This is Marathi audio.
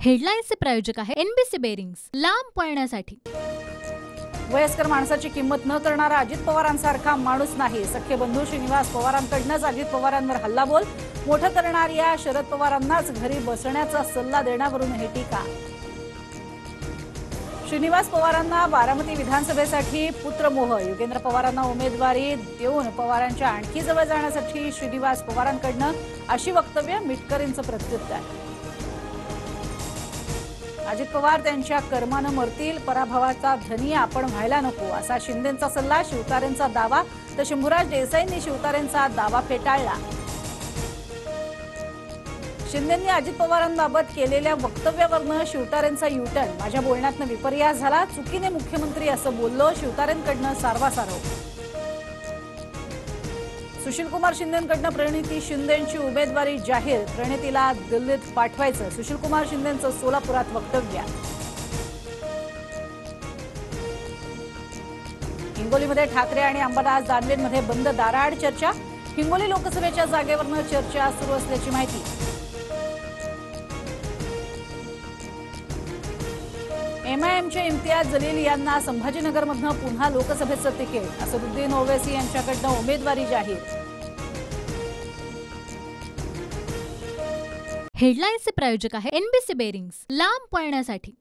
हेडलाईन्सचे प्रायोजक आहे एनबीसी बेरिंग्स, लांब पळण्यासाठी। वयस्कर माणसाची किंमत न करणारा अजित पवारांसारखा माणूस नाही। सख्खे बंधू श्रीनिवास पवारांकडूनच अजित पवारांवर हल्लाबोल। मोठं करणाऱ्या शरद पवारांनाच घरी बसण्याचा सल्ला देण्यावरून हे टीका। श्रीनिवास पवारांना बारामती विधानसभेसाठी पुत्रमोह। योगेंद्र पवारांना उमेदवारी देऊन पवारांच्या आणखी जवळ जाण्यासाठी श्रीनिवास पवारांकडून अशी वक्तव्य। मिटकरींचं प्रत्युत्तर। अजित पवार त्यांच्या कर्मानं मरतील, पराभवाचा धनी आपण व्हायला नको असा शिंदेंचा सल्ला। शिवतारेंचा दावा तर शंभूराज देसाईंनी शिवतारेंचा दावा फेटाळला। शिंदेंनी अजित पवारांबाबत केलेल्या वक्तव्यावरनं शिवतारेंचा युटर्न। माझ्या बोलण्यातनं विपर्यास झाला, चुकीने मुख्यमंत्री असं बोललो। शिवतारेंकडनं सारवासारव। सुशीलकुमार शिंदेंकडनं प्रणिती शिंदेंची उमेदवारी जाहीर। प्रणितीला दिल्लीत पाठवायचं, सुशीलकुमार शिंदेंचं सोलापुरात वक्तव्य। हिंगोलीमध्ये ठाकरे आणि अंबादास दानवेंमध्ये बंद दाराआड चर्चा। हिंगोली लोकसभेच्या जागेवरनं चर्चा सुरू असल्याची माहिती। एमआयएमचे इम्तियाज जलील यांना संभाजीनगरमधनं पुन्हा लोकसभेचं तिकीट। असदुद्दीन ओवैसी यांच्याकडनं उमेदवारी जाहीर। हेडलाईन्सचे प्रायोजक आहे एनबीसी बेरिंग्स, लांब पळण्यासाठी।